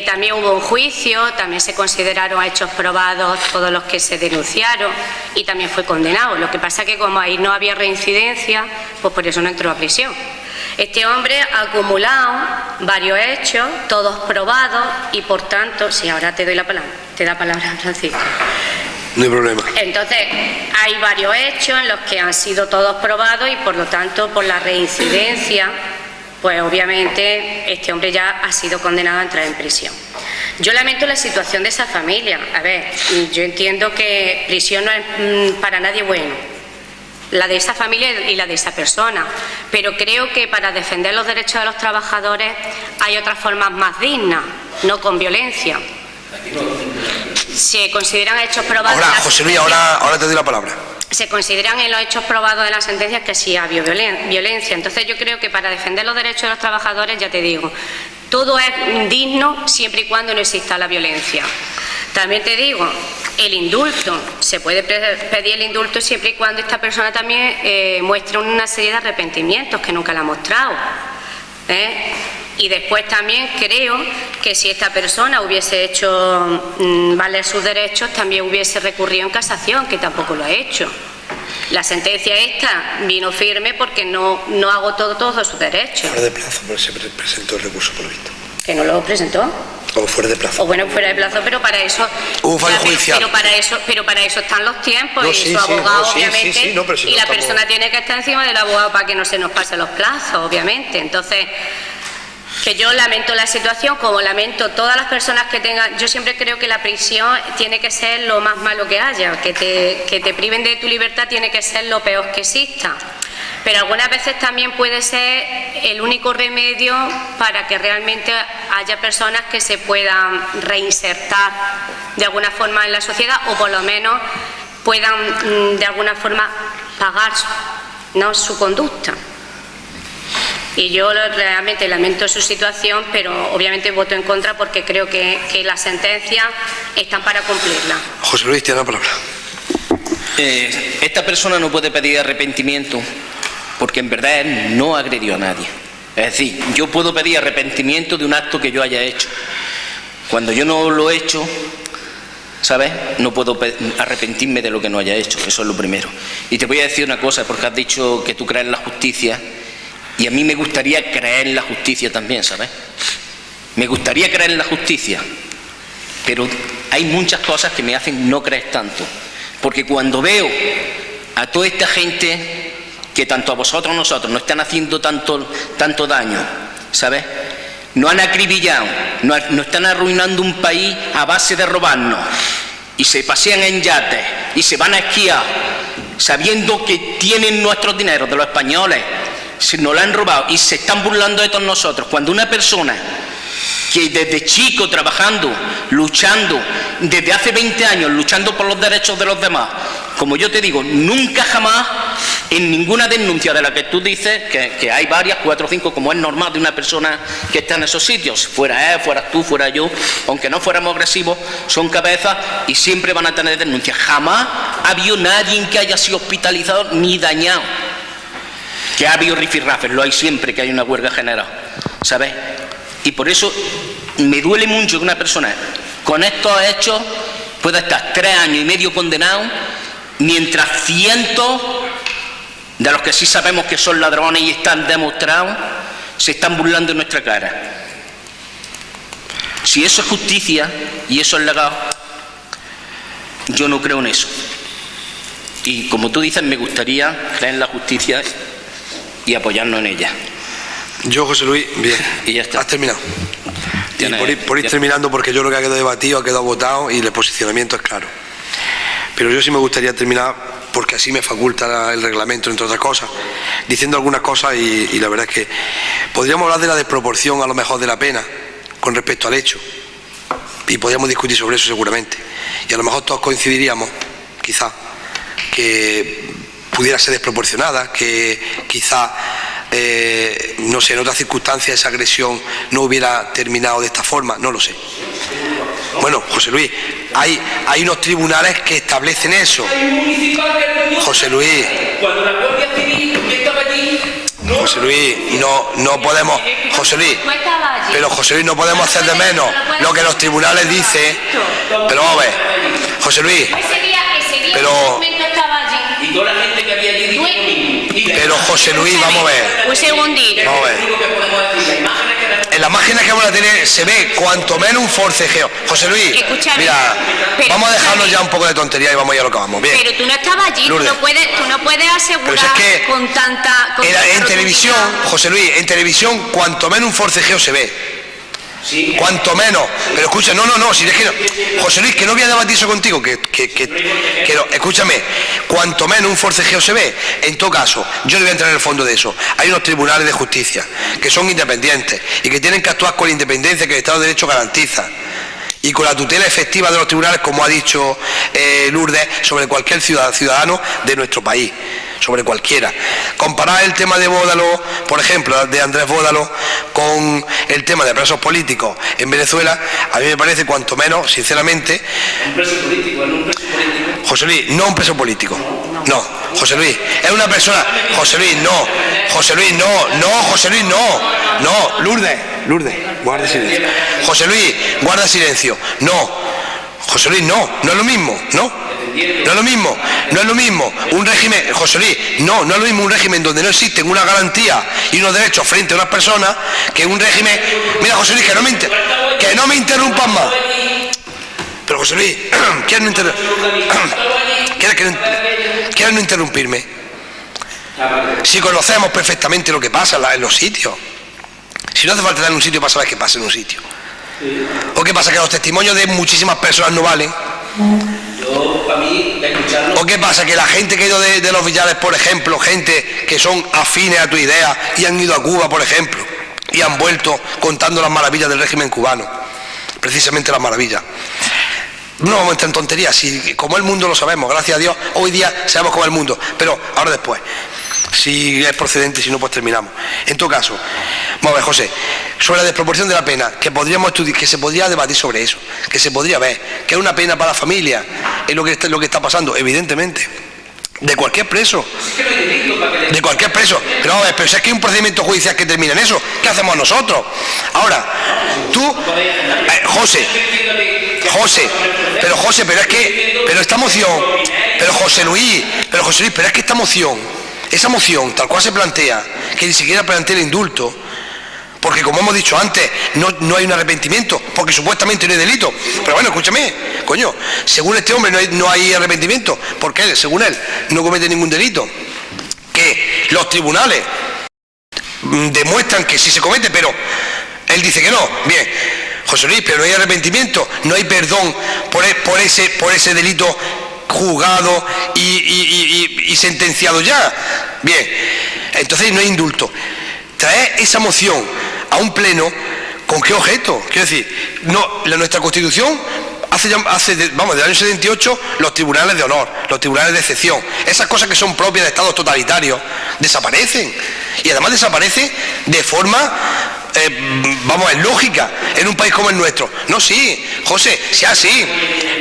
también hubo un juicio, también se consideraron hechos probados todos los que se denunciaron y también fue condenado. Lo que pasa es que como ahí no había reincidencia, pues por eso no entró a prisión. Este hombre ha acumulado varios hechos, todos probados y por tanto, sí, ahora te doy la palabra, te da palabra Francisco. No hay problema. Entonces, hay varios hechos en los que han sido todos probados y por lo tanto, por la reincidencia, pues obviamente este hombre ya ha sido condenado a entrar en prisión. Yo lamento la situación de esa familia. A ver, yo entiendo que prisión no es para nadie bueno, la de esa familia y la de esa persona, pero creo que para defender los derechos de los trabajadores hay otras formas más dignas, no con violencia. Se consideran hechos probados. Ahora, José Luis, ahora te doy la palabra. Se consideran en los hechos probados de las sentencias que sí ha habido violencia. Entonces yo creo que para defender los derechos de los trabajadores, ya te digo, todo es digno siempre y cuando no exista la violencia. También te digo, el indulto, se puede pedir el indulto siempre y cuando esta persona también muestre una serie de arrepentimientos que nunca la ha mostrado. Y después también creo que si esta persona hubiese hecho valer sus derechos, también hubiese recurrido en casación, que tampoco lo ha hecho. La sentencia esta vino firme porque no agotó todos sus derechos. Fuera de plazo, pero se presentó el recurso por lo visto. ¿Que no lo presentó? O fuera de plazo. O bueno, fuera de plazo, pero para eso... Hubo fallo judicial. Pero para eso están los tiempos, No, y sí, su abogado, sí, obviamente, sí, no, pero si y no la estamos... persona tiene que estar encima del abogado para que no se nos pasen los plazos, obviamente. Entonces, que yo lamento la situación, como lamento todas las personas que tengan... Yo siempre creo que la prisión tiene que ser lo más malo que haya, que te priven de tu libertad tiene que ser lo peor que exista. Pero algunas veces también puede ser el único remedio para que realmente haya personas que se puedan reinsertar de alguna forma en la sociedad o por lo menos puedan de alguna forma pagar, ¿no?, su conducta. Y yo realmente lamento su situación, pero obviamente voto en contra porque creo que las sentencias están para cumplirlas. José Luis, tiene la palabra. Esta persona no puede pedir arrepentimiento porque en verdad él no agredió a nadie. Es decir, yo puedo pedir arrepentimiento de un acto que yo haya hecho. Cuando yo no lo he hecho, ¿sabes? No puedo arrepentirme de lo que no haya hecho. Eso es lo primero. Y te voy a decir una cosa, porque has dicho que tú crees en la justicia, y a mí me gustaría creer en la justicia también, ¿sabes? Me gustaría creer en la justicia, pero hay muchas cosas que me hacen no creer tanto. Porque cuando veo a toda esta gente que tanto a vosotros como a nosotros nos están haciendo tanto daño, ¿sabes? Nos han acribillado, nos están arruinando un país a base de robarnos, y se pasean en yates y se van a esquiar sabiendo que tienen nuestros dineros de los españoles, se nos lo han robado y se están burlando de todos nosotros. Cuando una persona que desde chico trabajando, luchando, desde hace 20 años luchando por los derechos de los demás, como yo te digo, nunca jamás en ninguna denuncia de la que tú dices, que hay varias, 4 o 5, como es normal de una persona que está en esos sitios, fuera él, fueras tú, fuera yo, aunque no fuéramos agresivos, son cabezas y siempre van a tener denuncias. Jamás ha habido nadie que haya sido hospitalizado ni dañado. Que ha habido rifirrafes, lo hay siempre que hay una huelga general, ¿sabes? Y por eso me duele mucho que una persona con estos hechos pueda estar 3 años y medio condenado, mientras cientos de los que sí sabemos que son ladrones y están demostrados se están burlando en nuestra cara. Si eso es justicia y eso es legal, yo no creo en eso. Y como tú dices, me gustaría creer en la justicia y apoyarnos en ella. Yo, José Luis, bien. Y ya está. ¿Has terminado? Y por ir terminando, porque yo creo que ha quedado debatido, ha quedado votado y el posicionamiento es claro. Pero yo sí me gustaría terminar, porque así me faculta el reglamento, entre otras cosas, diciendo algunas cosas y la verdad es que podríamos hablar de la desproporción a lo mejor de la pena con respecto al hecho y podríamos discutir sobre eso seguramente. Y a lo mejor todos coincidiríamos, quizá, que pudiera ser desproporcionada, que quizá, no sé, en otras circunstancias esa agresión no hubiera terminado de esta forma, no lo sé. Bueno, José Luis, hay unos tribunales que establecen eso. José Luis. Cuando la Guardia Civil estaba allí, José Luis, no podemos, José Luis, pero José Luis, no podemos hacer de menos lo que los tribunales dicen. Pero vamos a ver, José Luis, pero y toda la gente que había allí dijo lo mismo. Pero José Luis, vamos a ver. Un segundito. Vamos a ver. En las imágenes que vamos a tener se ve cuanto menos un forcejeo. José Luis, Escúchame, mira, pero vamos a dejarnos escúchame. ya un poco de tontería y vamos a ir a lo que vamos. Bien. Pero tú no estabas allí, tú Lourdes. no puedes asegurar Pero si es que con tanta... con tanta en televisión, rotundidad. José Luis, en televisión cuanto menos un forcejeo se ve. Cuanto menos, pero escucha, no, si es que no, José Luis, que no voy a debatir eso contigo, que no, escúchame, cuanto menos un forcejeo se ve. En todo caso, yo le voy a entrar en el fondo de eso. Hay unos tribunales de justicia que son independientes y que tienen que actuar con la independencia que el Estado de Derecho garantiza y con la tutela efectiva de los tribunales, como ha dicho Lourdes, sobre cualquier ciudadano de nuestro país, sobre cualquiera. Comparar el tema de Bódalo, por ejemplo, de Andrés Bódalo, con el tema de presos políticos en Venezuela, a mí me parece cuanto menos, sinceramente... Un preso político, no un preso político. José Luis, no un preso político. No, José Luis, es una persona... José Luis, no. José Luis, no. Lourdes, guarda silencio. José Luis, guarda silencio. No. José Luis, no es lo mismo, no es lo mismo un régimen, José Luis, no es lo mismo un régimen donde no existen una garantía y unos derechos frente a unas personas que un régimen. Mira, José Luis, que no me interrumpas más. Pero José Luis, ¿quieres no interrumpirme? Si conocemos perfectamente lo que pasa en los sitios. Si no hace falta estar en un sitio para saber qué pasa en un sitio. ¿O qué pasa? ¿Que los testimonios de muchísimas personas no valen? Yo, para mí, escucharlo... ¿O qué pasa? Que la gente que ha ido de los Villares, por ejemplo, gente que son afines a tu idea y han ido a Cuba, por ejemplo, y han vuelto contando las maravillas del régimen cubano, precisamente las maravillas. No vamos a entrar en tonterías, si como el mundo lo sabemos, gracias a Dios, hoy día sabemos cómo es el mundo, pero ahora después, si es procedente, si no, pues terminamos. En todo caso, vamos a ver, José, sobre la desproporción de la pena, que podríamos estudiar, que se podría debatir sobre eso, que se podría ver, que es una pena para la familia, es lo que está pasando, evidentemente, de cualquier preso, pero vamos a ver, pero si es que hay un procedimiento judicial que termina en eso, ¿qué hacemos nosotros? Ahora, tú, José, pero esta moción, pero José Luis, pero es que esta moción, esa moción, tal cual se plantea, que ni siquiera plantea el indulto, porque como hemos dicho antes, no hay un arrepentimiento, porque supuestamente no hay delito. Pero bueno, escúchame, coño, según este hombre no hay arrepentimiento, porque él, según él, no comete ningún delito. Que los tribunales demuestran que sí se comete, pero él dice que no. Bien, José Luis, pero no hay arrepentimiento, no hay perdón por ese delito juzgado y sentenciado ya. Bien, entonces no hay indulto. Traer esa moción a un pleno, ¿con qué objeto? Quiero decir, nuestra Constitución del año 78, los tribunales de honor, los tribunales de excepción, esas cosas que son propias de estados totalitarios, desaparecen. Y además desaparecen de forma, lógica, en un país como el nuestro. No, sí, José, sí así.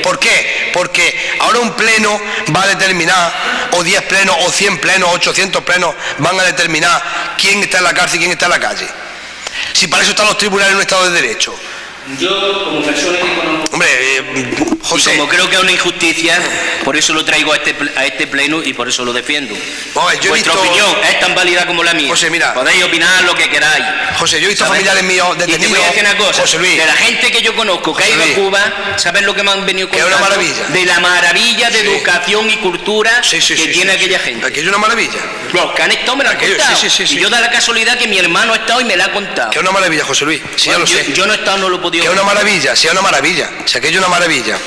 ¿Por qué? Porque ahora un pleno va a determinar, o 10 plenos, o 100 plenos, 800 plenos, van a determinar quién está en la cárcel y quién está en la calle. Si para eso están los tribunales en un Estado de Derecho. Yo, como persona que conozco... Hombre, José... Y como creo que es una injusticia, por eso lo traigo a este pleno y por eso lo defiendo. Vuestra opinión es tan válida como la mía. José, mira... Podéis opinar lo que queráis. José, yo he visto familiares míos detenidos... Y te voy a decir una cosa. José Luis... De la gente que yo conozco que ha ido a Cuba, ¿sabes lo que me han venido contando? Que es una maravilla. De la maravilla de educación y cultura que tiene aquella gente. Aquello es una maravilla. Los que han estado me lo han contado. Y yo da la casualidad que mi hermano ha estado y me lo ha contado. Que es una maravilla, José Luis. Sí, bueno, ya lo sé. Yo no he estado, no lo he podido... Que es una maravilla, sí, es una maravilla. Si aquello es una maravilla.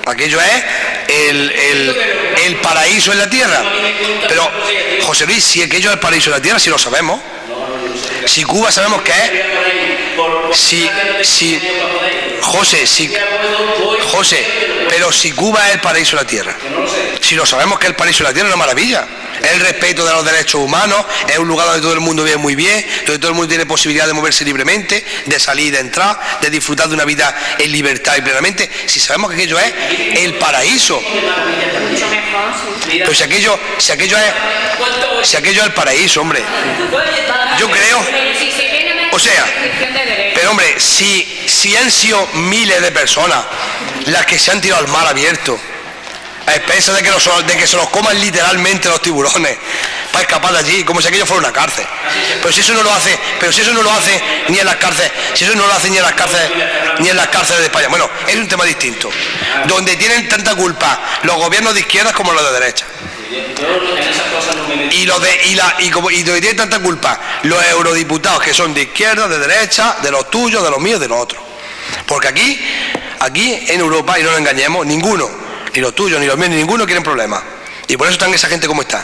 Aquello es el paraíso en la tierra. Pero, José Luis, si aquello es el paraíso en la tierra, si lo sabemos. Si Cuba sabemos que es... José, pero si Cuba es el paraíso en la tierra. Si lo sabemos que el paraíso en la tierra es una maravilla. Es el respeto de los derechos humanos, es un lugar donde todo el mundo vive muy bien, donde todo el mundo tiene posibilidad de moverse libremente, de salir y de entrar, de disfrutar de una vida en libertad y plenamente. Si sabemos que aquello es el paraíso. Pues si aquello es el paraíso, hombre. Yo creo. O sea, pero hombre, si han sido miles de personas las que se han tirado al mar abierto, a expensas de que se los coman literalmente los tiburones para escapar de allí, como si aquello fuera una cárcel. Pero si eso no lo hace ni en las cárceles, ni en las cárceles de España. Bueno, es un tema distinto, donde tienen tanta culpa los gobiernos de izquierdas como los de derecha. Y donde tienen tanta culpa los eurodiputados que son de izquierda, de derecha, de los tuyos, de los míos, de los otros. Porque aquí en Europa, y no nos engañemos, ninguno, ni los tuyos, ni los míos, ni ninguno quieren problemas. Y por eso están esa gente como está.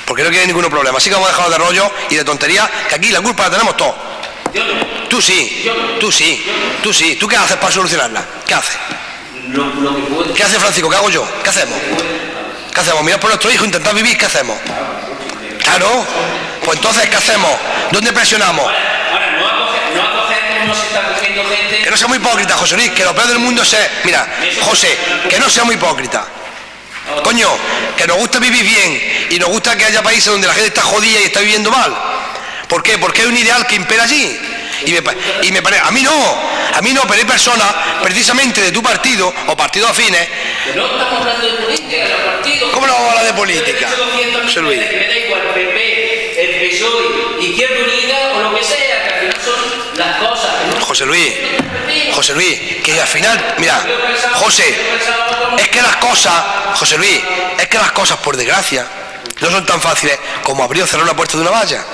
Porque no quieren ningún problema. Así que vamos a dejarlo de rollo y de tonterías, que aquí la culpa la tenemos todos. Tú sí. ¿Tú qué haces para solucionarla? ¿Qué haces? ¿Qué hace Francisco? ¿Qué hago yo? ¿Qué hacemos? ¿Qué hacemos? Mirar por nuestro hijo, intentar vivir, ¿qué hacemos? Claro. Pues entonces, ¿qué hacemos? ¿Dónde presionamos? Ahora, no se está cogiendo gente... Que no sea muy hipócrita, José Luis, que lo peor del mundo es... Mira, José, que no sea muy hipócrita. Coño, que nos gusta vivir bien y nos gusta que haya países donde la gente está jodida y está viviendo mal. ¿Por qué? Porque hay un ideal que impera allí. Y me parece... A mí no, pero hay personas, precisamente de tu partido o partidos afines... Que no estamos hablando de política, los partidos... ¿Cómo no vamos a hablar de política? José Luis. Me da igual, PP, el PSOE, Izquierda Unida o lo que sea, que al final son las cosas. ¿No? José Luis, que al final, mira, José, es que las cosas, por desgracia, no son tan fáciles como abrir o cerrar la puerta de una valla.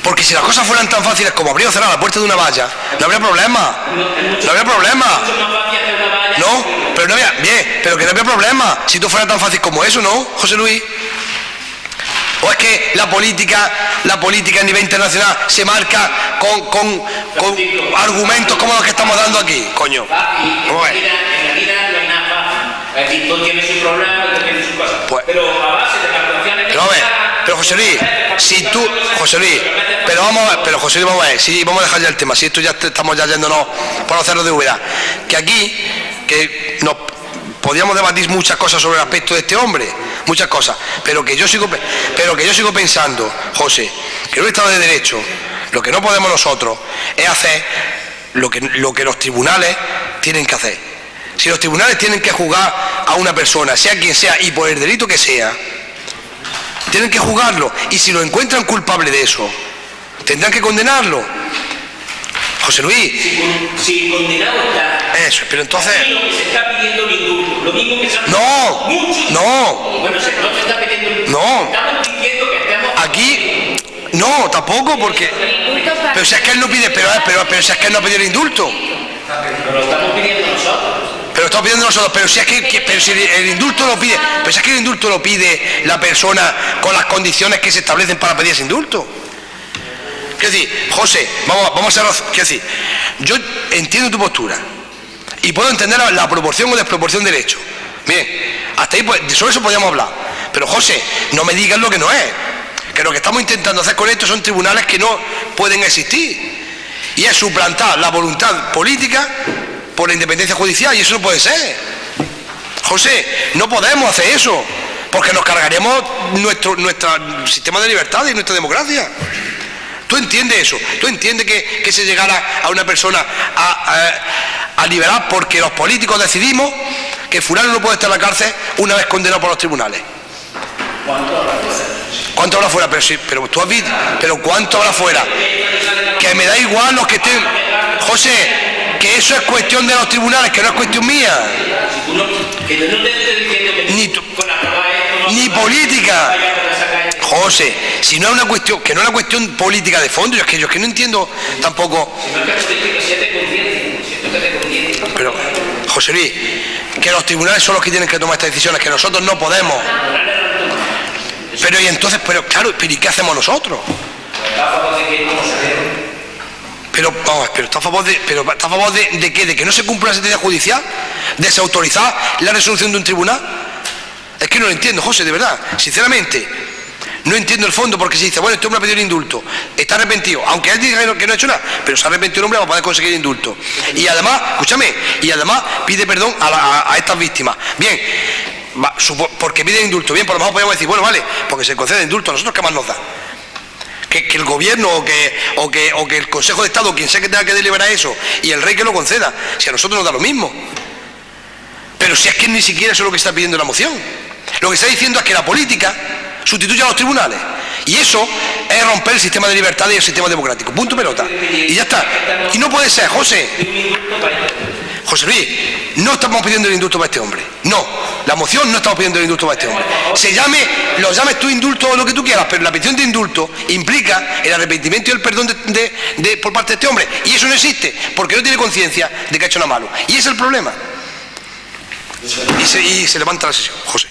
Porque si las cosas fueran tan fáciles como abrir o cerrar la puerta de una valla, no habría problema. No, pero no había, bien, pero que no había problema. Si tú fuera tan fácil como eso, ¿no, José Luis? ¿O es que la política a nivel internacional se marca con argumentos como los que estamos dando aquí? Coño. En la vida no hay nada fácil. Tú tienes un problema, tú tienes sus cosas. Pues, pero a base de actuaciones... Pero José Luis, vamos a ver, sí, vamos a dejar ya el tema, si esto ya estamos ya yéndonos por los cerros de Úbeda, que aquí, que nos podríamos debatir muchas cosas sobre el aspecto de este hombre, muchas cosas, pero que yo sigo pensando, José, que en un Estado de Derecho, lo que no podemos nosotros es hacer lo que los tribunales tienen que hacer. Si los tribunales tienen que juzgar a una persona, sea quien sea, y por el delito que sea, tienen que juzgarlo, y si lo encuentran culpable de eso, tendrán que condenarlo. José Luis. Si condenado está. Eso, pero entonces... Aquí lo que se está pidiendo el indulto, lo mismo que se han... No. Bueno, no se está pidiendo el indulto. No. Estamos diciendo que estamos... Aquí... No, tampoco, porque... Pero si es que él no pide... Pero si es que él no pide el indulto. Pero lo estamos pidiendo nosotros. Pero si el indulto lo pide, pero si es que el indulto lo pide la persona con las condiciones que se establecen para pedir ese indulto. Quiero decir, José, vamos a ser, quiero decir, yo entiendo tu postura y puedo entender la proporción o desproporción del hecho. Bien, hasta ahí sobre eso podríamos hablar. Pero José, no me digas lo que no es. Que lo que estamos intentando hacer con esto son tribunales que no pueden existir. Y es suplantar la voluntad política por la independencia judicial, y eso no puede ser. José, no podemos hacer eso, porque nos cargaremos nuestro sistema de libertad y nuestra democracia. ¿Tú entiendes eso? ¿Tú entiendes que se llegara a una persona a liberar porque los políticos decidimos que fulano no puede estar en la cárcel una vez condenado por los tribunales? ¿Cuánto habrá fuera? Pero tú has visto, pero ¿cuánto habrá fuera? Que me da igual los que estén. José, que eso es cuestión de los tribunales, que no es cuestión mía. Ni política. José, si no es una cuestión, que no es una cuestión política de fondo, yo es que no entiendo tampoco. Pero, José Luis, que los tribunales son los que tienen que tomar estas decisiones, que nosotros no podemos. Pero y entonces, pero claro, ¿pero y qué hacemos nosotros? Pero vamos, pero está a favor de qué, de que no se cumpla la sentencia judicial, de desautorizar la resolución de un tribunal. Es que no lo entiendo, José, de verdad, sinceramente. No entiendo el fondo, porque se dice, bueno, este hombre ha pedido un indulto, está arrepentido, aunque él diga que no ha hecho nada, pero se ha arrepentido el hombre para poder conseguir el indulto. Y además, escúchame, pide perdón a estas víctimas. Bien, porque pide indulto, bien, por lo mejor podemos decir, bueno, vale, porque se concede indulto, ¿a nosotros qué más nos da? Que el gobierno o que el Consejo de Estado, quien sea que tenga que deliberar eso, y el rey que lo conceda, si a nosotros nos da lo mismo. Pero si es que ni siquiera eso es lo que está pidiendo la moción. Lo que está diciendo es que la política sustituye a los tribunales. Y eso es romper el sistema de libertad y el sistema democrático. Punto pelota. Y ya está. Y no puede ser, José Luis, no estamos pidiendo el indulto para este hombre. No, la moción no estamos pidiendo el indulto para este hombre. Lo llames tú indulto o lo que tú quieras, pero la petición de indulto implica el arrepentimiento y el perdón por parte de este hombre. Y eso no existe, porque no tiene conciencia de que ha hecho nada malo. Y ese es el problema. Y se levanta la sesión, José.